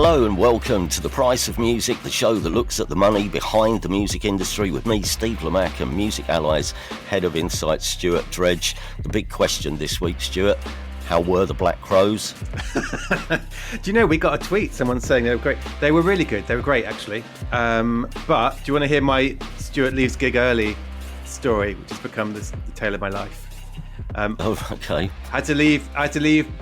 Hello and welcome to The Price of Music, the show that looks at the money behind the music industry with me, Steve Lamack, and Music Allies Head of Insight, Stuart Dredge. The big question this week, Stuart, how were the Black Crows? Do you know, we got a tweet, someone saying they were great. They were really good. They were great, actually. But do you want to hear my Stuart leaves gig early story, which has become the tale of my life? Okay. I had to leave,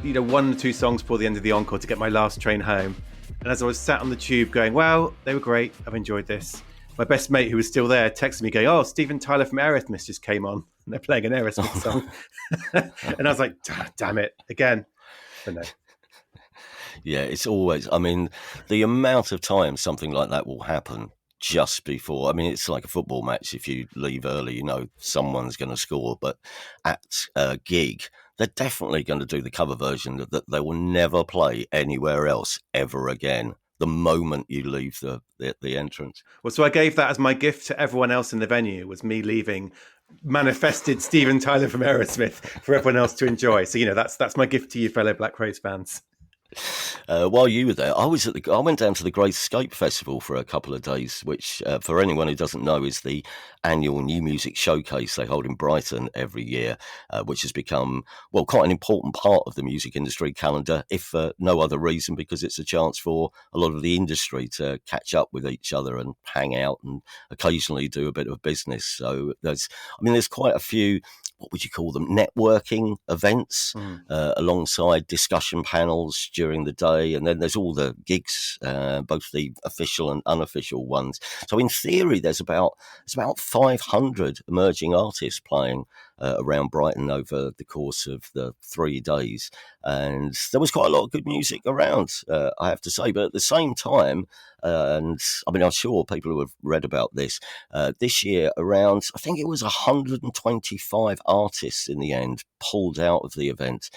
1 or 2 songs before the end of the encore to get my last train home. And as I was sat on the tube going, well, they were great, I've enjoyed this, my best mate who was still there texted me going, Steven Tyler from Aerosmith just came on and they're playing an Aerosmith song. And I was like, damn it, again. But no. Yeah, it's always, the amount of time something like that will happen just before, it's like a football match. If you leave early, someone's going to score, but at a gig, they're definitely going to do the cover version that they will never play anywhere else ever again the moment you leave the entrance. Well, so I gave that as my gift to everyone else in the venue, was me leaving manifested Steven Tyler from Aerosmith for everyone else to enjoy. So, that's my gift to you, fellow Black Crows fans. While you were there, I went down to the Great Escape Festival for a couple of days, which, for anyone who doesn't know, is the annual new music showcase they hold in Brighton every year, which has become, quite an important part of the music industry calendar, if for no other reason, because it's a chance for a lot of the industry to catch up with each other and hang out and occasionally do a bit of business. So there's quite a few, what would you call them, networking events alongside discussion panels during the day, and then there's all the gigs, both the official and unofficial ones. So in theory, there's about 500 emerging artists playing around Brighton over the course of the 3 days, and there was quite a lot of good music around, I have to say. But at the same time, and I'm sure people who have read about this, this year around, I think it was 125 artists in the end pulled out of the event,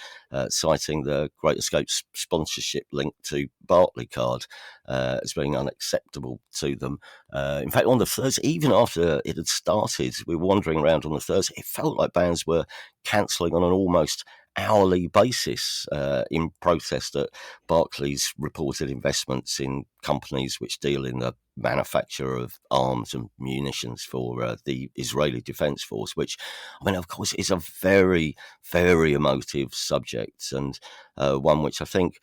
citing the Great Escape sponsorship link to Barclaycard as being unacceptable to them. In fact, on the Thursday, even after it had started, we were wandering around on the Thursday, it felt like bands were cancelling on an almost hourly basis in protest at Barclays' reported investments in companies which deal in the manufacture of arms and munitions for the Israeli Defence Force, which, of course, is a very, very emotive subject, and one which I think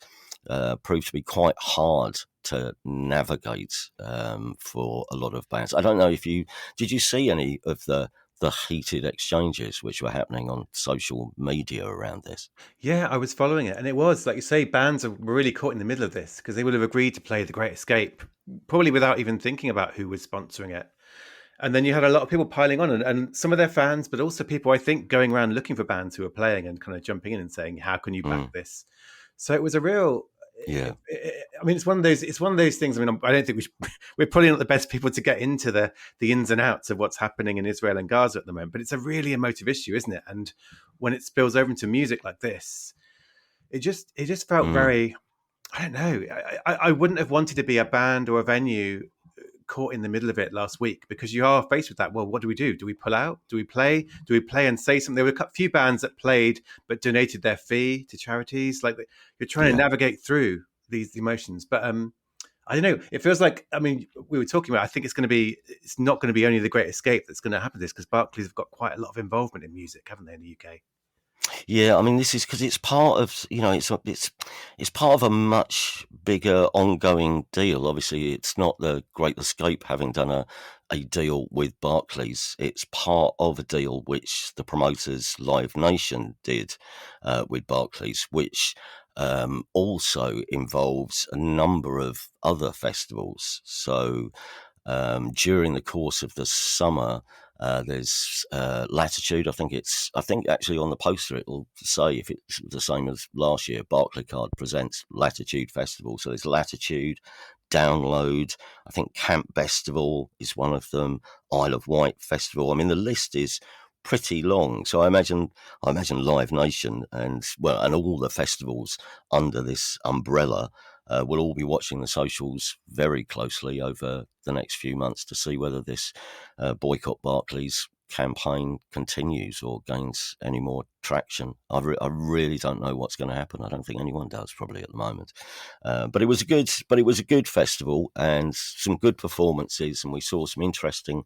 proved to be quite hard to navigate for a lot of bands. I don't know if did you see any of the heated exchanges which were happening on social media around this? Yeah, I was following it, and it was, like you say, bands were really caught in the middle of this because they would have agreed to play The Great Escape, probably without even thinking about who was sponsoring it. And then you had a lot of people piling on, and some of their fans, but also people, I think, going around looking for bands who were playing and kind of jumping in and saying, how can you back this? So it was a real... Yeah, it's one of those things. I don't think we're probably not the best people to get into the ins and outs of what's happening in Israel and Gaza at the moment, but it's a really emotive issue, isn't it? And when it spills over into music like this, it just felt very, I don't know. I wouldn't have wanted to be a band or a venue caught in the middle of it last week, because you are faced with that. Well, what do we do? Do we pull out? Do we play? Do we play and say something? There were a few bands that played but donated their fee to charities. Like, you're trying to navigate through these emotions. But I don't know. It feels like, we were talking about, I think it's not going to be only The Great Escape that's going to happen to this, because Barclays have got quite a lot of involvement in music, haven't they, in the UK? Yeah, this is because it's part of, it's part of a much bigger ongoing deal. Obviously, it's not The Great Escape having done a deal with Barclays. It's part of a deal which the promoters Live Nation did with Barclays, which also involves a number of other festivals. So during the course of the summer, there's Latitude. I think actually on the poster it'll say, if it's the same as last year, Barclaycard presents Latitude Festival. So there's Latitude, Download. I think Camp Festival is one of them. Isle of Wight Festival. The list is pretty long. So I imagine Live Nation and all the festivals under this umbrella we'll all be watching the socials very closely over the next few months to see whether this Boycott Barclays campaign continues or gains any more traction. I really don't know what's going to happen. I don't think anyone does probably at the moment. But it was a good festival and some good performances, and we saw some interesting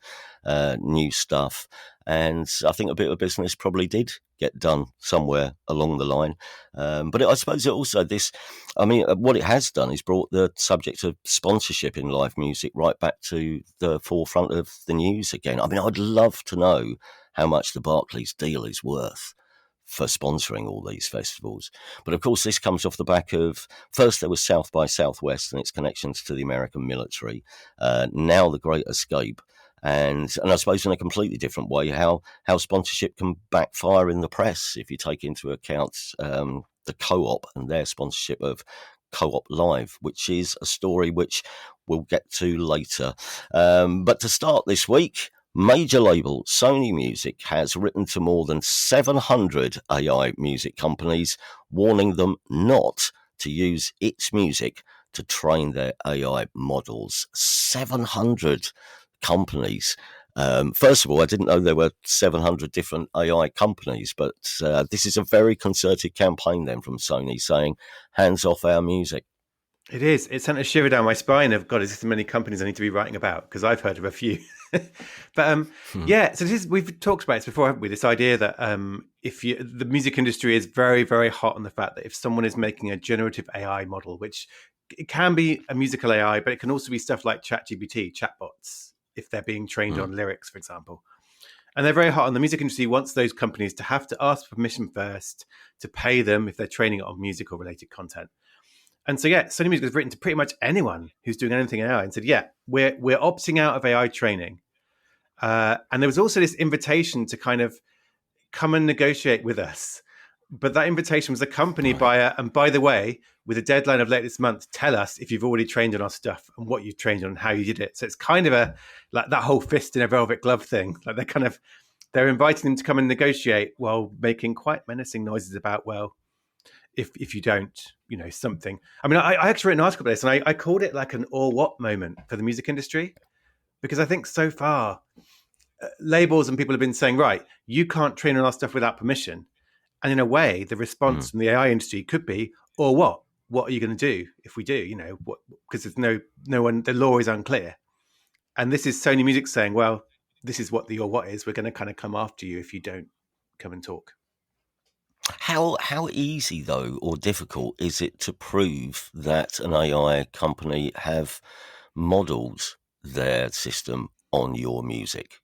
new stuff. And I think a bit of business probably did get done somewhere along the line. But I suppose it also what it has done is brought the subject of sponsorship in live music right back to the forefront of the news again. I mean, I'd love to know how much the Barclays deal is worth for sponsoring all these festivals. But of course, this comes off the back of, first there was South by Southwest and its connections to the American military, now the Great Escape. And I suppose in a completely different way, how sponsorship can backfire in the press if you take into account the Co-op and their sponsorship of Co-op Live, which is a story which we'll get to later. But to start this week, major label Sony Music has written to more than 700 AI music companies, warning them not to use its music to train their AI models. 700 companies. First of all, I didn't know there were 700 different AI companies, but this is a very concerted campaign then from Sony saying, hands off our music. It is. It sent a shiver down my spine of, God, is this so many companies I need to be writing about? Because I've heard of a few. But yeah, so we've talked about this before, haven't we? This idea that the music industry is very, very hot on the fact that if someone is making a generative AI model, which it can be a musical AI, but it can also be stuff like ChatGPT, chatbots, if they're being trained on lyrics, for example. And they're very hot on the music industry, wants those companies to have to ask for permission first to pay them if they're training it on music or related content. And so, yeah, Sony Music has written to pretty much anyone who's doing anything in AI and said, yeah, we're opting out of AI training. And there was also this invitation to kind of come and negotiate with us. But that invitation was accompanied by and by the way, with a deadline of late this month, tell us if you've already trained on our stuff and what you've trained on and how you did it. So it's kind of like that whole fist in a velvet glove thing. Like they're inviting them to come and negotiate while making quite menacing noises about, well, if you don't, something. I mean, I actually wrote an article about this, and I called it like an or what moment for the music industry, because I think so far labels and people have been saying, right, you can't train on our stuff without permission. And in a way, the response from the AI industry could be, or what? What are you going to do if we do? Because there's no one, the law is unclear. And this is Sony Music saying, well, this is what the or what is. We're going to kind of come after you if you don't come and talk. How easy, though, or difficult is it to prove that an AI company have modelled their system on your music?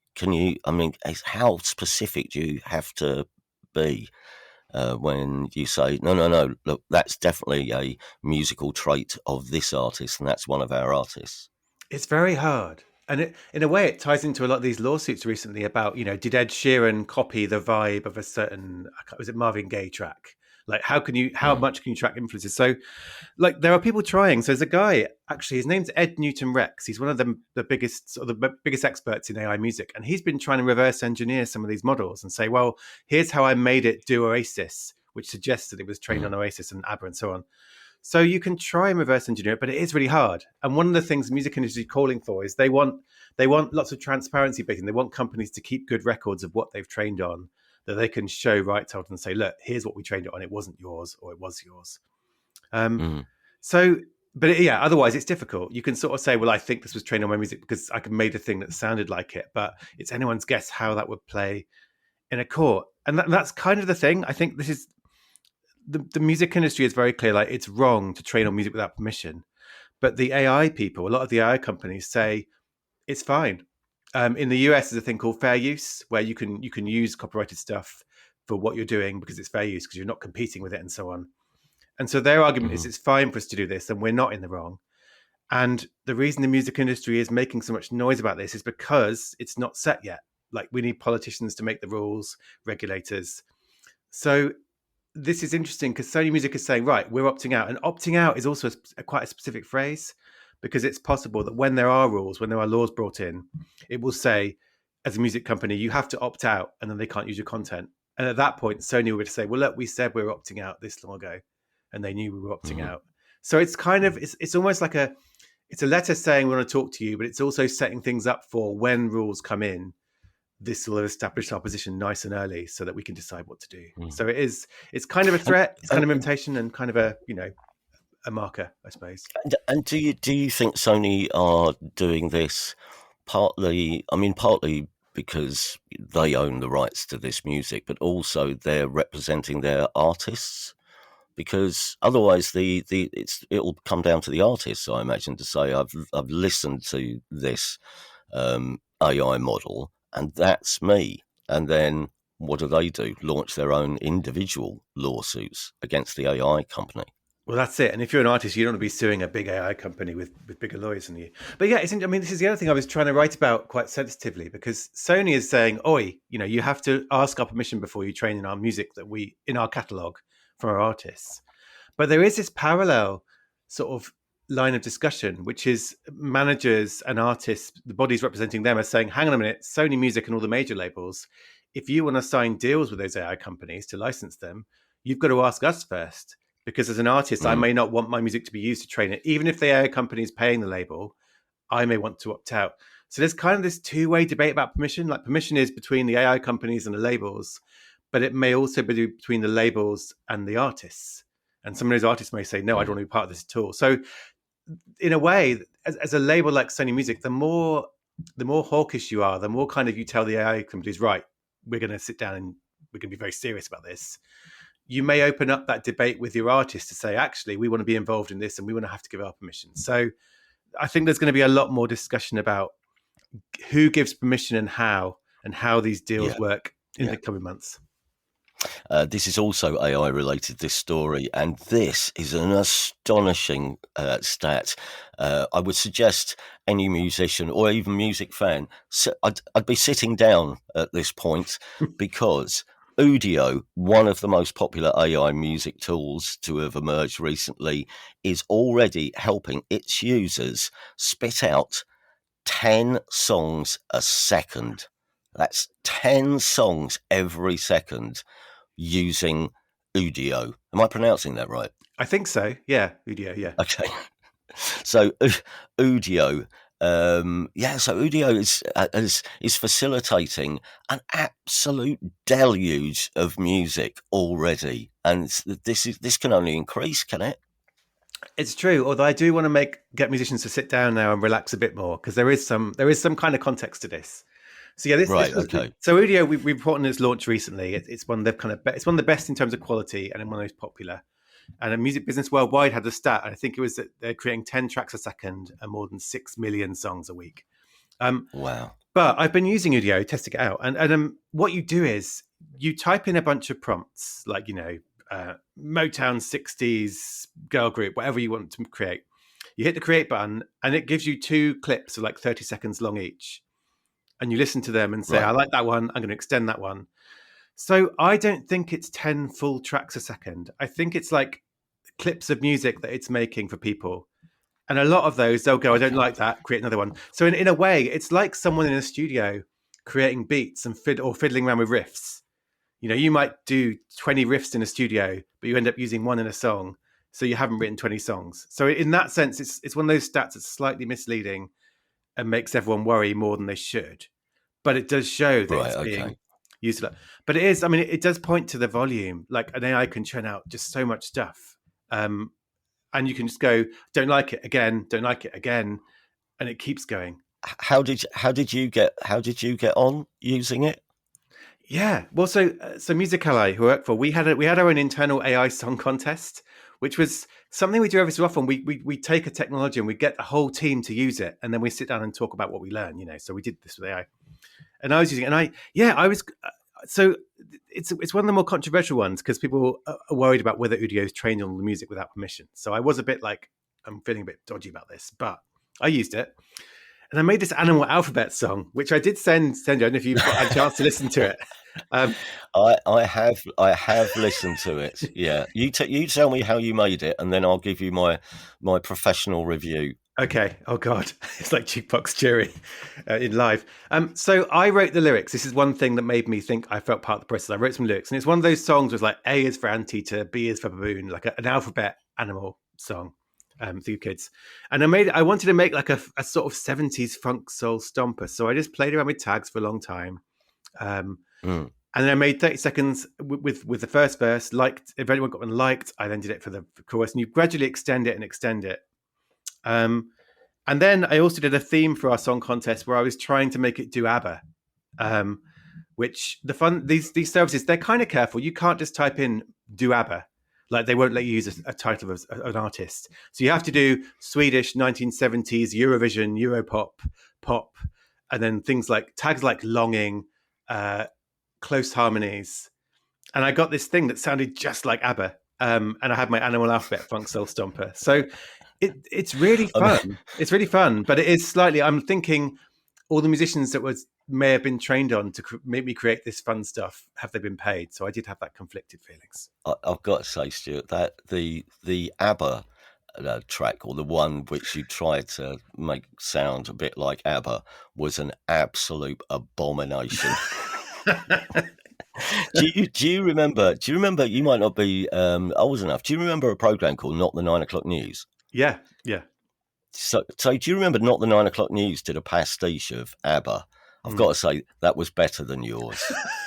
How specific do you have to be when you say, no, look, that's definitely a musical trait of this artist, and that's one of our artists? It's very hard. And in a way, it ties into a lot of these lawsuits recently about, did Ed Sheeran copy the vibe of a certain, was it Marvin Gaye track? Like, how much can you track influences? So, like, there are people trying. So there's a guy, actually, his name's Ed Newton Rex. He's one of the biggest experts in AI music. And he's been trying to reverse engineer some of these models and say, well, here's how I made it do Oasis, which suggests that it was trained on Oasis and ABBA and so on. So you can try and reverse engineer it, but it is really hard. And one of the things the music industry is calling for is they want lots of transparency, basically. They want companies to keep good records of what they've trained on, that they can show rights holders and say, look, here's what we trained it on. It wasn't yours, or it was yours. Otherwise it's difficult. You can sort of say, well, I think this was trained on my music because I made a thing that sounded like it, but it's anyone's guess how that would play in a court. And that's kind of the thing. I think this is, the music industry is very clear, like it's wrong to train on music without permission. But the AI people, a lot of the AI companies say it's fine. In the US, there's a thing called fair use, where you can use copyrighted stuff for what you're doing because it's fair use, because you're not competing with it and so on. And so their argument is it's fine for us to do this and we're not in the wrong. And the reason the music industry is making so much noise about this is because it's not set yet. Like, we need politicians to make the rules, regulators. So this is interesting because Sony Music is saying, right, we're opting out. And opting out is also quite a specific phrase, because it's possible that when there are rules, when there are laws brought in, it will say, as a music company, you have to opt out and then they can't use your content. And at that point, Sony will say, well, look, we said we were opting out this long ago and they knew we were opting out. So it's kind of, it's almost like it's a letter saying we want to talk to you, but it's also setting things up for when rules come in. this will have established our position nice and early so that we can decide what to do. Mm. So it's kind of a And, threat, it's kind and of an invitation, and kind of a, a marker, I suppose. and do you think Sony are doing this partly? I mean, partly because they own the rights to this music, but also they're representing their artists. Because otherwise, it'll come down to the artists, I imagine, to say I've listened to this AI model, and that's me. And then what do? Launch their own individual lawsuits against the AI company. Well, that's it. And if you're an artist, you don't want to be suing a big AI company with bigger lawyers than you. But yeah, I mean, this is the other thing I was trying to write about quite sensitively, because Sony is saying, "Oi, you have to ask our permission before you train in our music in our catalog from our artists." But there is this parallel sort of line of discussion, which is managers and artists, the bodies representing them, are saying, "Hang on a minute, Sony Music and all the major labels, if you want to sign deals with those AI companies to license them, you've got to ask us first." Because as an artist, I Mm. may not want my music to be used to train it. Even if the AI company is paying the label, I may want to opt out. So there's kind of this two-way debate about permission. Like, permission is between the AI companies and the labels, but it may also be between the labels and the artists. And some of those artists may say, no, I don't want to be part of this at all. So in a way, as a label like Sony Music, the more hawkish you are, the more kind of you tell the AI companies, right, we're going to sit down and we're going to be very serious about this. You may open up that debate with your artist to say, actually, we want to be involved in this and we want to have to give our permission. So I think there's going to be a lot more discussion about who gives permission and how these deals Yeah, work in yeah. the coming months. This is also AI related, this story, and this is an astonishing stat. I would suggest any musician or even music fan, I'd be sitting down at this point, because Udio, one of the most popular AI music tools to have emerged recently, is already helping its users spit out 10 songs a second. That's 10 songs every second using Udio. Am I pronouncing that right? I think so. Yeah. Udio. Yeah. Okay. So Udio, so Udio is facilitating an absolute deluge of music already, and this can only increase, can it? It's true. Although I do want to get musicians to sit down now and relax a bit more, because there is some kind of context to this. So yeah, this Right. was Okay. so Udio. We reported its launch recently. It's one of the it's one of the best in terms of quality and one of the most popular. And a music business worldwide had a stat. I think it was that they're creating 10 tracks a second and more than 6 million songs a week. Wow. But I've been using Udio, testing it out, and what you do is you type in a bunch of prompts, like Motown 60s girl group, whatever you want to create. You hit the create button, and it gives you 2 clips of like 30 seconds long each. And you listen to them and say, I Right. like that one, I'm going to extend that one. So I don't think it's 10 full tracks a second. I think it's like clips of music that it's making for people. And a lot of those, they'll go, I don't Okay. like that, create another one. So in a way, it's like someone in a studio creating beats and fiddling around with riffs. You might do 20 riffs in a studio, but you end up using one in a song. So you haven't written 20 songs. So in that sense, it's one of those stats that's slightly misleading and makes everyone worry more than they should. But it does show that Right. it's being Okay. used a lot. But it is, I mean, it does point to the volume. Like an AI can churn out just so much stuff. And you can just go, don't like it again, don't like it again, and it keeps going. How did you get on using it? Yeah. Well, so Music Ally, who I work for, we had our own internal AI song contest, which was something we do every so often. We take a technology and we get the whole team to use it, and then we sit down and talk about what we learn. So we did this with AI, and I was using it, and I was. So it's one of the more controversial ones because people are worried about whether Udio is trained on the music without permission. So I was a bit like, I'm feeling a bit dodgy about this, but I used it. And I made this animal alphabet song, which I did send you. I don't know if you've got a chance to listen to it. I have listened to it. Yeah, you tell me how you made it, and then I'll give you my professional review. Okay. Oh God, it's like jukebox jury in live. So I wrote the lyrics. This is one thing that made me think I felt part of the process. I wrote some lyrics, and it's one of those songs where it's like A is for anteater, B is for baboon, like an alphabet animal song for you kids. And I wanted to make like a sort of 70s funk soul stomper. So I just played around with tags for a long time. Mm. And then I made 30 seconds with the first verse. Liked, if anyone got one liked, I then did it for the chorus, and you gradually extend it and extend it. And then I also did a theme for our song contest where I was trying to make it do ABBA. Which these services, they're kind of careful. You can't just type in do ABBA, like they won't let you use a title of an artist. So you have to do Swedish 1970s Eurovision, Europop, pop, and then things like tags like longing, close harmonies. And I got this thing that sounded just like ABBA. And I had my Animal Alphabet Funk Soul Stomper. So it's really I mean, fun. It's really fun, but it is slightly. I'm thinking all the musicians that may have been trained on to make me create this fun stuff, have they been paid? So I did have that conflicted feelings. I've got to say, Stuart, that the ABBA track, or the one which you tried to make sound a bit like ABBA, was an absolute abomination. Do you remember? Do you remember? You might not be old enough. Do you remember a program called Not the 9 o'clock News? Yeah. So do you remember Not the 9 o'clock News did a pastiche of ABBA? I've got to say that was better than yours.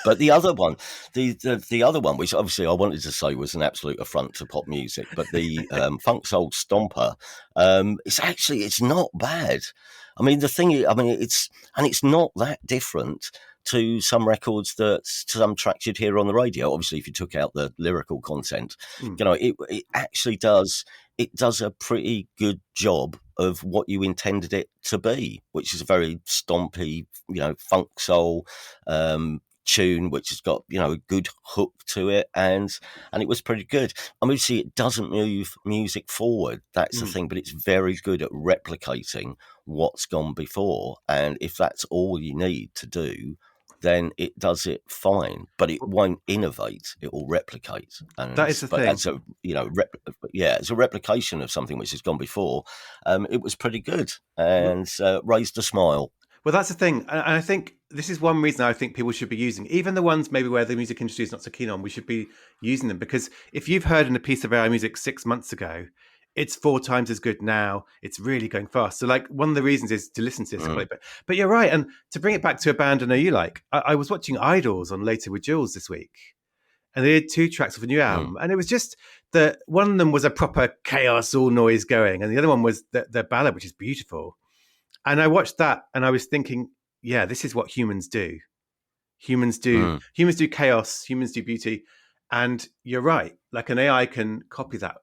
But the other one, the other one, which obviously I wanted to say was an absolute affront to pop music, but the Funk Soul Stomper, it's not bad. I mean, the thing is, I mean, it's not that different to some records some tracks you'd hear on the radio. Obviously, if you took out the lyrical content, it actually does. It does a pretty good job of what you intended it to be, which is a very stompy, funk soul tune, which has got a good hook to it, and it was pretty good. I mean, see, it doesn't move music forward. That's the thing, but it's very good at replicating what's gone before, and if that's all you need to do, then it does it fine, but it won't innovate. It will replicate, and That is the but thing. that's it's a replication of something which has gone before. It was pretty good and raised a smile. Well, that's the thing. And I think this is one reason I think people should be using, even the ones maybe where the music industry is not so keen on, we should be using them. Because if you've heard in a piece of AI music 6 months ago, it's 4 times as good now. It's really going fast. So like one of the reasons is to listen to this. But you're right. And to bring it back to a band I know you like, I was watching Idols on Later with Jules this week. And they did 2 tracks of a new album. And it was just that one of them was a proper chaos, all noise going. And the other one was the ballad, which is beautiful. And I watched that and I was thinking, yeah, this is what humans do. Humans do chaos, humans do beauty. And you're right. Like an AI can copy that.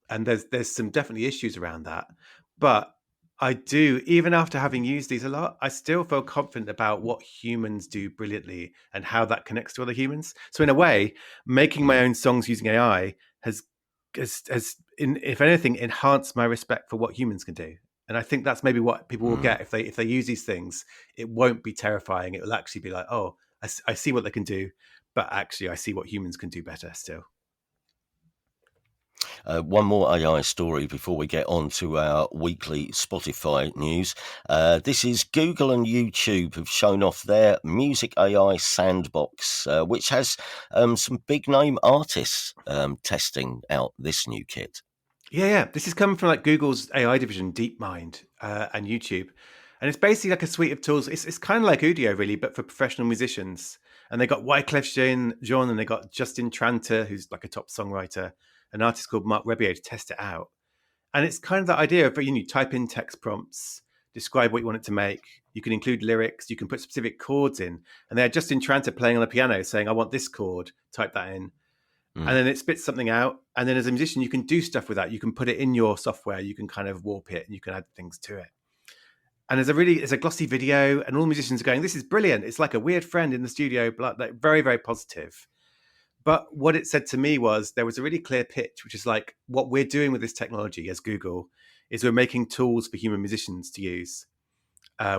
And there's some definitely issues around that. But I do, even after having used these a lot, I still feel confident about what humans do brilliantly and how that connects to other humans. So in a way, making my own songs using AI has if anything, enhanced my respect for what humans can do. And I think that's maybe what people will get if they use these things. It won't be terrifying. It will actually be like, oh, I see what they can do, but actually I see what humans can do better still. One more AI story before we get on to our weekly Spotify news. This is Google and YouTube have shown off their music AI sandbox, which has some big name artists testing out this new kit. Yeah. This is coming from like Google's AI division, DeepMind, and YouTube. And it's basically like a suite of tools. It's kind of like Udio, really, but for professional musicians. And they got Wyclef Jean, and they got Justin Tranter, who's like a top songwriter, an artist called Mark Rebier to test it out. And it's kind of that idea of, you type in text prompts, describe what you want it to make. You can include lyrics. You can put specific chords in. And they had Justin Tranter playing on the piano saying, I want this chord, type that in. And then it spits something out. And then as a musician, you can do stuff with that. You can put it in your software. You can kind of warp it and you can add things to it. And there's a glossy video and all musicians are going, this is brilliant. It's like a weird friend in the studio, like very, very positive. But what it said to me was there was a really clear pitch, which is like what we're doing with this technology as Google is we're making tools for human musicians to use.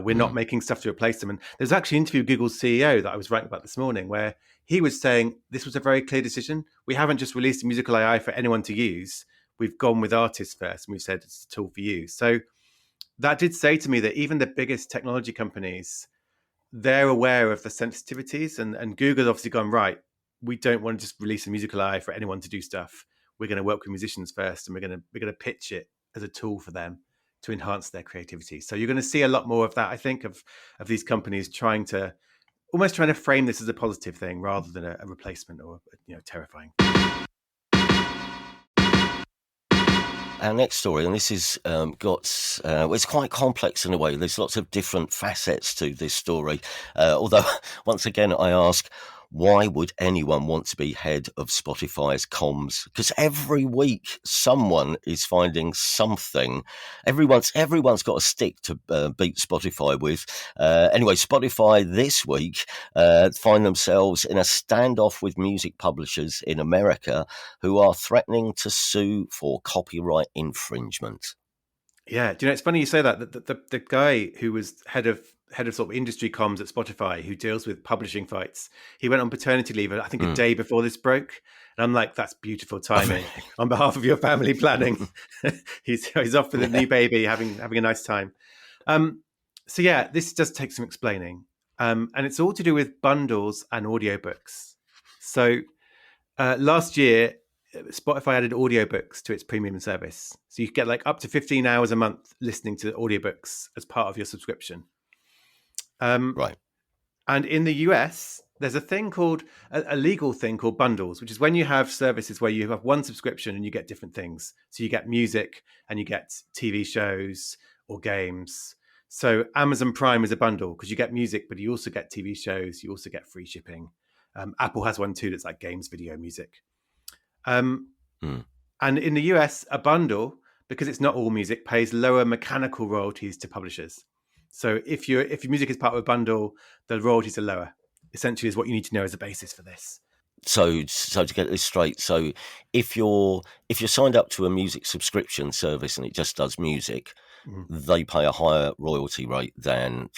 We're not making stuff to replace them. And there's actually an interview with Google's CEO that I was writing about this morning where he was saying this was a very clear decision. We haven't just released a musical AI for anyone to use. We've gone with artists first and we've said it's a tool for you. So that did say to me that even the biggest technology companies, they're aware of the sensitivities and Google's obviously gone, right, we don't want to just release a musical AI for anyone to do stuff. We're going to work with musicians first and we're going to pitch it as a tool for them to enhance their creativity. So you're going to see a lot more of that, I think, of these companies trying to almost trying to frame this as a positive thing rather than a replacement or terrifying. Our next story, and this is it's quite complex in a way. There's lots of different facets to this story. Although, once again, I ask, why would anyone want to be head of Spotify's comms? Because every week someone is finding something. Everyone's got a stick to beat Spotify with. Anyway, Spotify this week find themselves in a standoff with music publishers in America who are threatening to sue for copyright infringement. Yeah, do you know, it's funny you say that. The guy who was head of sort of industry comms at Spotify, who deals with publishing fights, he went on paternity leave, I think, a day before this broke. And I'm like, that's beautiful timing on behalf of your family planning. he's off with a new baby, having a nice time. So yeah, this does take some explaining, and it's all to do with bundles and audiobooks. So last year, Spotify added audiobooks to its premium service. So you get like up to 15 hours a month listening to audiobooks as part of your subscription. Right. And in the US, there's a thing called a legal thing called bundles, which is when you have services where you have one subscription and you get different things. So you get music and you get TV shows or games. So Amazon Prime is a bundle because you get music, but you also get TV shows. You also get free shipping. Apple has one too that's like games, video, music. And in the US, a bundle, because it's not all music, pays lower mechanical royalties to publishers. So if your music is part of a bundle, the royalties are lower. Essentially, is what you need to know as a basis for this. So to get this straight, so if you're signed up to a music subscription service and it just does music, they pay a higher royalty rate than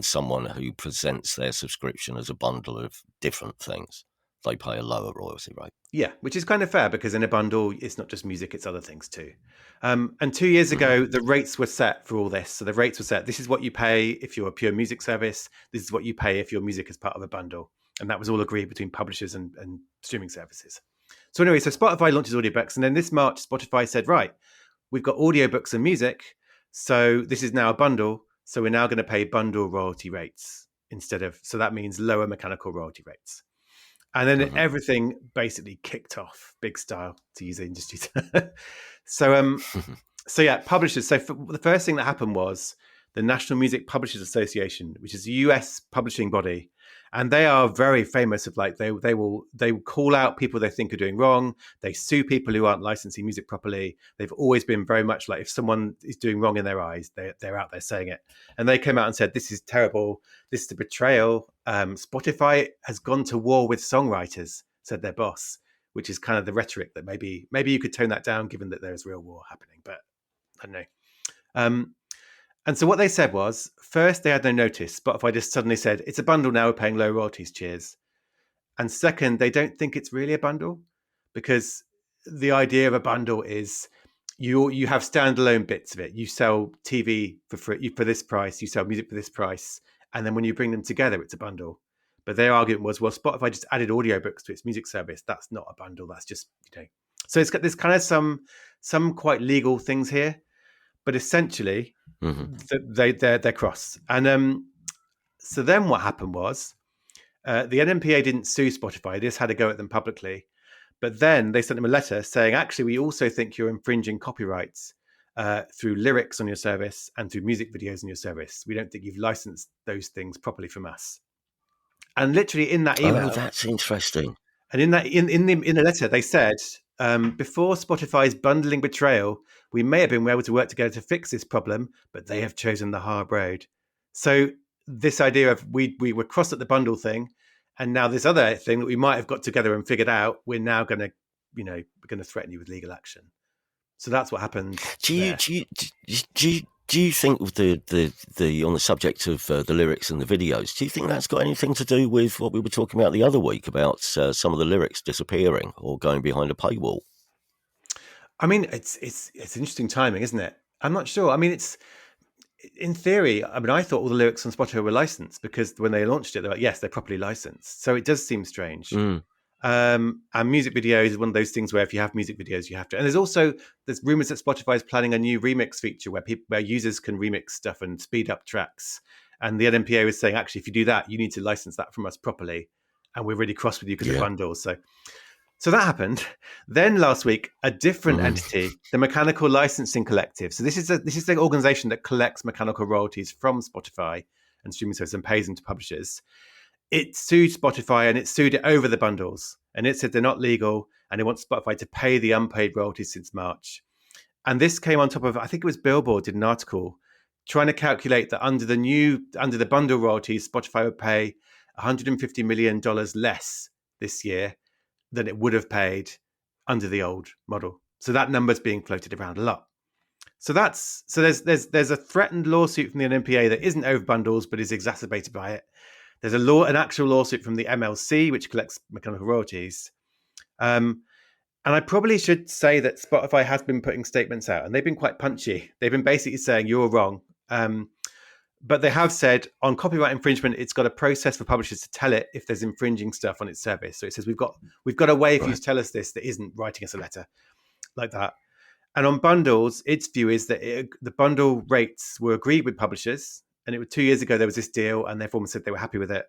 someone who presents their subscription as a bundle of different things. They pay a lower royalty rate. Yeah, which is kind of fair because in a bundle, it's not just music, it's other things too. And 2 years ago, the rates were set for all this. So the rates were set. This is what you pay if you're a pure music service. This is what you pay if your music is part of a bundle. And that was all agreed between publishers and streaming services. So anyway, so Spotify launches audiobooks. And then this March, Spotify said, right, we've got audiobooks and music. So this is now a bundle. So we're now going to pay bundle royalty rates so that means lower mechanical royalty rates. And then everything basically kicked off, big style, to use the industry term. So yeah, publishers. So the first thing that happened was the National Music Publishers Association, which is a US publishing body, and they are very famous of like they will call out people they think are doing wrong. They sue people who aren't licensing music properly. They've always been very much like if someone is doing wrong in their eyes, they're out there saying it. And they came out and said, "This is terrible. This is a betrayal. Spotify has gone to war with songwriters," said their boss, which is kind of the rhetoric that maybe you could tone that down, given that there's real war happening. But I don't know. And so what they said was, first, they had no notice. Spotify just suddenly said, it's a bundle now, we're paying low royalties, cheers. And second, they don't think it's really a bundle because the idea of a bundle is you have standalone bits of it. You sell TV for this price, you sell music for this price. And then when you bring them together, it's a bundle. But their argument was, well, Spotify just added audiobooks to its music service. That's not a bundle. That's just, So it's got this kind of some quite legal things here. But essentially, they're cross. And so then what happened was the NMPA didn't sue Spotify. They just had a go at them publicly. But then they sent them a letter saying, actually, we also think you're infringing copyrights through lyrics on your service and through music videos on your service. We don't think you've licensed those things properly from us. And literally in that email... Oh, that's interesting. And in the letter, they said... before Spotify's bundling betrayal, we may have been able to work together to fix this problem, but they have chosen the hard road. So this idea of we were crossed at the bundle thing, and now this other thing that we might have got together and figured out, we're now going to, we're going to threaten you with legal action. So that's what happened. Do you think with the on the subject of the lyrics and the videos, do you think that's got anything to do with what we were talking about the other week about some of the lyrics disappearing or going behind a paywall? I mean, it's interesting timing, isn't it? I'm not sure. I mean, it's in theory. I mean, I thought all the lyrics on Spotify were licensed because when they launched it, they're like, yes, they're properly licensed. So it does seem strange. And music videos is one of those things where if you have music videos, you have to. And there's rumors that Spotify is planning a new remix feature where users can remix stuff and speed up tracks. And the NMPA was saying, actually, if you do that, you need to license that from us properly. And we're really cross with you because of bundles. So that happened. Then last week, a different entity, the Mechanical Licensing Collective. So this is the organization that collects mechanical royalties from Spotify and streaming services and pays them to publishers. It sued Spotify and it sued it over the bundles. And it said they're not legal and it wants Spotify to pay the unpaid royalties since March. And this came on top of, I think it was Billboard did an article trying to calculate that under the bundle royalties, Spotify would pay $150 million less this year than it would have paid under the old model. So that number's being floated around a lot. So there's a threatened lawsuit from the NMPA that isn't over bundles but is exacerbated by it. There's an actual lawsuit from the MLC which collects mechanical royalties. And I probably should say that Spotify has been putting statements out, and they've been quite punchy. They've been basically saying you're wrong. But they have said on copyright infringement, it's got a process for publishers to tell it if there's infringing stuff on its service. So it says we've got a way for you to tell us this that isn't writing us a letter like that. And on bundles, its view is that the bundle rates were agreed with publishers, and it was 2 years ago there was this deal, and therefore said they were happy with it.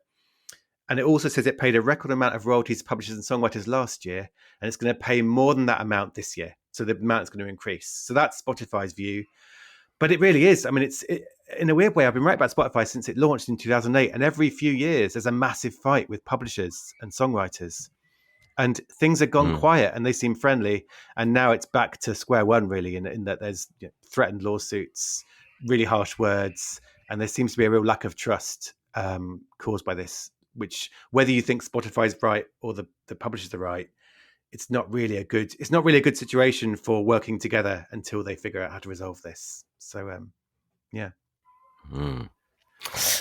And it also says it paid a record amount of royalties to publishers and songwriters last year, and it's going to pay more than that amount this year. So the amount is going to increase. So that's Spotify's view. But it really is. I mean, in a weird way, I've been right about Spotify since it launched in 2008. And every few years, there's a massive fight with publishers and songwriters. And things have gone quiet and they seem friendly. And now it's back to square one, really, in that there's threatened lawsuits, really harsh words. And there seems to be a real lack of trust caused by this, which whether you think Spotify's right or the publishers are right, it's not really a good situation for working together until they figure out how to resolve this. So, yeah.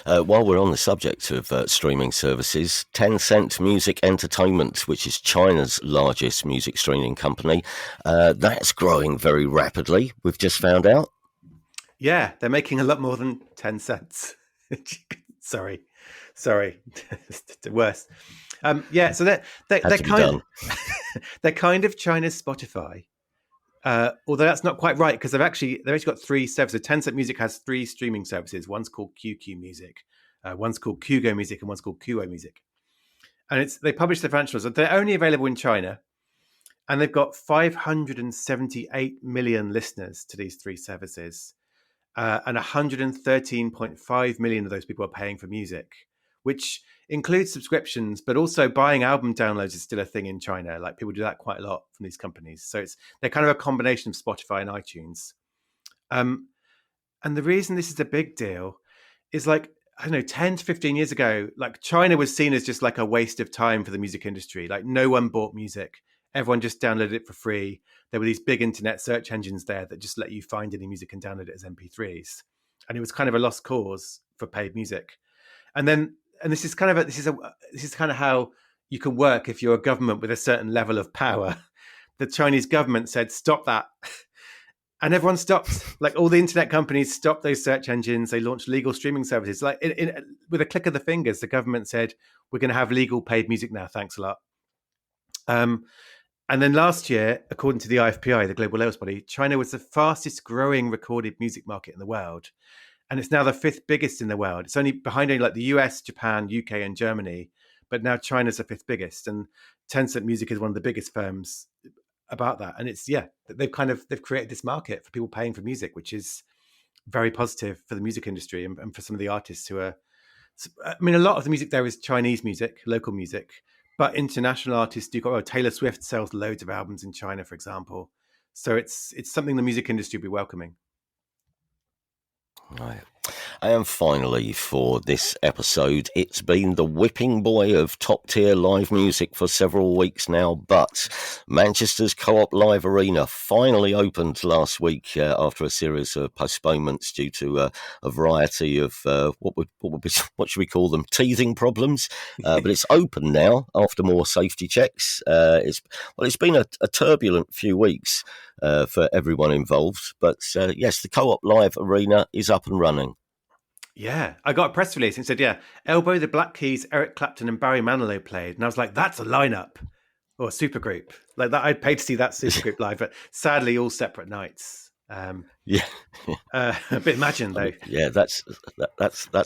While we're on the subject of streaming services, Tencent Music Entertainment, which is China's largest music streaming company, that's growing very rapidly. We've just found out. Yeah, they're making a lot more than 10 cents. Sorry, worse. So they're kind of China's Spotify, although that's not quite right because they've actually got three services. Tencent Music has three streaming services. One's called QQ Music, one's called Qgo Music, and one's called Kuo Music. And they publish the financials. They're only available in China, and they've got 578 million listeners to these three services, and 113.5 million of those people are paying for music, which includes subscriptions, but also buying album downloads is still a thing in China. Like people do that quite a lot from these companies. So they're kind of a combination of Spotify and iTunes. And the reason this is a big deal is 10 to 15 years ago, like China was seen as just like a waste of time for the music industry. Like no one bought music. Everyone just downloaded it for free. There were these big internet search engines there that just let you find any music and download it as MP3s. And it was kind of a lost cause for paid music. And this is kind of how you can work if you're a government with a certain level of power. The Chinese government said, stop that. And everyone stopped. Like all the internet companies stopped those search engines. They launched legal streaming services. Like with a click of the fingers, the government said, we're going to have legal paid music now. Thanks a lot. And then last year, according to the IFPI, the global labels body, China was the fastest growing recorded music market in the world. And it's now the fifth biggest in the world. It's only behind like the US, Japan, UK, and Germany. But now China's the fifth biggest. And Tencent Music is one of the biggest firms about that. And they've created this market for people paying for music, which is very positive for the music industry and for some of the artists who are, I mean, a lot of the music there is Chinese music, local music, but international artists do go, Taylor Swift sells loads of albums in China, for example. So it's something the music industry will be welcoming. Right. And finally, for this episode, it's been the whipping boy of top-tier live music for several weeks now, but Manchester's Co-op Live Arena finally opened last week after a series of postponements due to a variety of, what should we call them, teething problems. But it's open now after more safety checks. It's been a turbulent few weeks for everyone involved, but yes, the Co-op Live Arena is up and running. Yeah, I got a press release and said, Elbow, the Black Keys, Eric Clapton and Barry Manilow played. And I was like, that's a lineup or a supergroup. Like that, I'd pay to see that supergroup live, but sadly all separate nights. Yeah. But imagine I though. mean, yeah, that's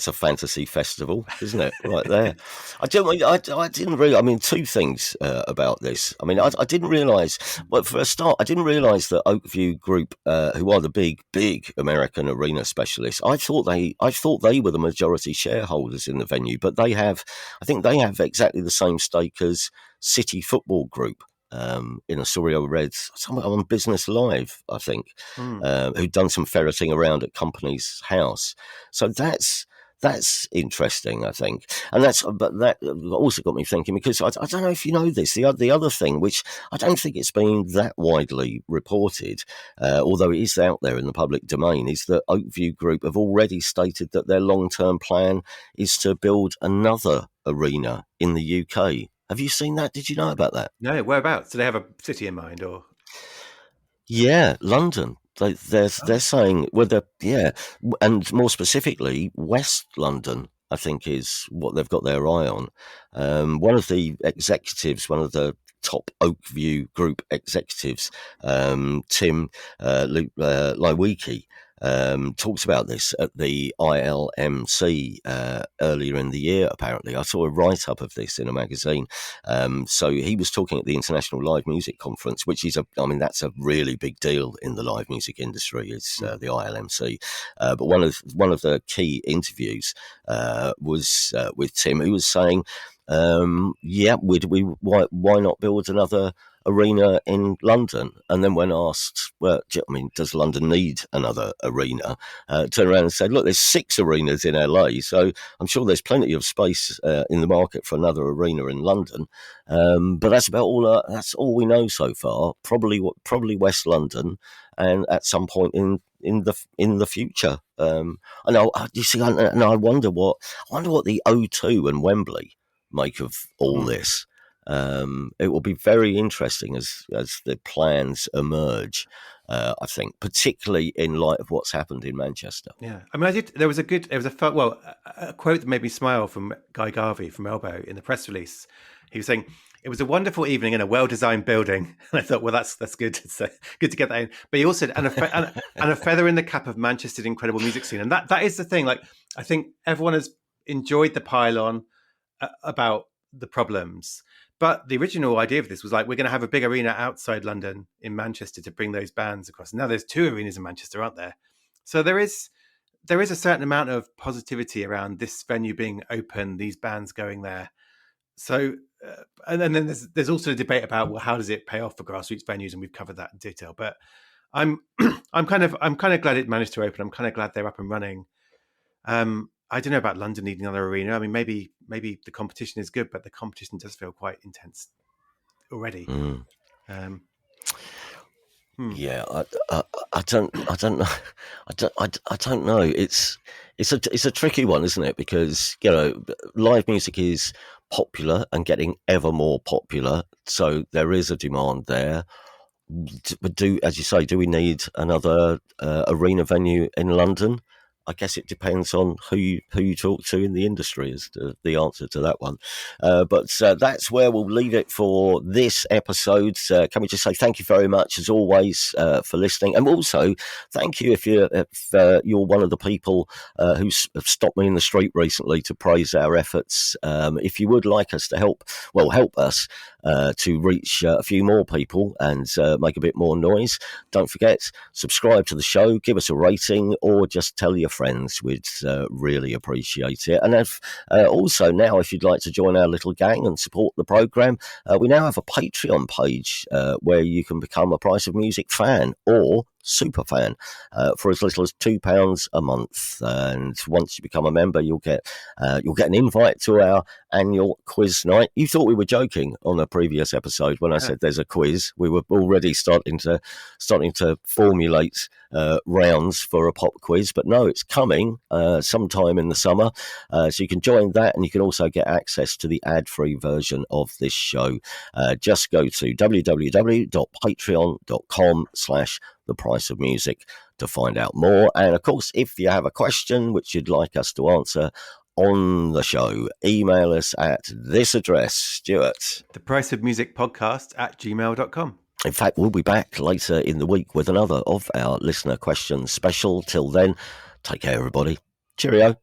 a fantasy festival, isn't it? Right there. I didn't really. I mean, two things about this. I mean, I didn't realise. Well, for a start, I didn't realise that Oakview Group, who are the big American arena specialists, I thought they were the majority shareholders in the venue, but I think they have exactly the same stake as City Football Group. In a story I read somewhere on Business Live, I think, Mm. who'd done some ferreting around at company's house. So that's interesting, I think, and but that also got me thinking because I don't know if you know this. The other thing, which I don't think it's been that widely reported, although it is out there in the public domain, is that Oakview Group have already stated that their long-term plan is to build another arena in the UK. Have you seen that? Did you know about that? No, whereabouts? Do they have a city in mind or? Yeah, London. They're Oh. saying yeah, and more specifically, West London. I think is what they've got their eye on. One of the executives, one of the top Oakview Group executives, Tim Lewicki, talks about this at the ILMC earlier in the year. Apparently, I saw a write up of this in a magazine. So he was talking at the International Live Music Conference, which is that's a really big deal in the live music industry. It's Mm. the ILMC. But one of the key interviews was with Tim, who was saying, "Yeah, why not build another arena in London?" And then when asked, well, does London need another arena? Turned around and said, look, there's 6 arenas in LA, so I'm sure there's plenty of space in the market for another arena in London. But that's about all. That's all we know so far. Probably West London, and at some point in the future. I know. You see, and I wonder what the O2 and Wembley make of all Mm. this. It will be very interesting as the plans emerge. I think, particularly in light of what's happened in Manchester. Yeah, I mean, I did. There was a quote that made me smile from Guy Garvey from Elbow in the press release. He was saying it was a wonderful evening in a well-designed building, and I thought, well, that's good. It's good to get that in. But he also said, and a feather in the cap of Manchester's incredible music scene, and that is the thing. Like, I think everyone has enjoyed the pile-on about the problems. But the original idea of this was like, we're going to have a big arena outside London in Manchester to bring those bands across. Now there's 2 arenas in Manchester, aren't there? So there is a certain amount of positivity around this venue being open, these bands going there. So, and then there's also a debate about, well, how does it pay off for grassroots venues, and we've covered that in detail. But I'm I'm kind of glad it managed to open. I'm kind of glad they're up and running. I don't know about London needing another arena. I mean, maybe the competition is good, but the competition does feel quite intense already. Mm. Um, hmm. Yeah, I don't know. I don't know. It's a tricky one, isn't it? Because live music is popular and getting ever more popular, so there is a demand there. But as you say, do we need another arena venue in London? I guess it depends on who you talk to in the industry is the answer to that one. But that's where we'll leave it for this episode. Can we just say thank you very much, as always, for listening, and also thank you if you're one of the people who have stopped me in the street recently to praise our efforts. If you would like us to help us to reach a few more people and make a bit more noise, don't forget, subscribe to the show, give us a rating, or just tell your friends. We'd really appreciate it. And also now, if you'd like to join our little gang and support the programme, we now have a Patreon page where you can become a Price of Music fan or super fan for as little as £2 a month. And once you become a member, you'll get an invite to our annual quiz night. You thought we were joking on a previous episode when I said there's a quiz. We were already starting to formulate rounds for a pop quiz, but no, it's coming sometime in the summer. So you can join that, and you can also get access to the ad-free version of this show. Just go to www.patreon.com/thepriceofmusic to find out more. And of course, if you have a question which you'd like us to answer on the show, email us at this address, Stuart. thepriceofmusicpodcast@gmail.com. In fact, we'll be back later in the week with another of our listener questions special. Till then, take care, everybody. Cheerio.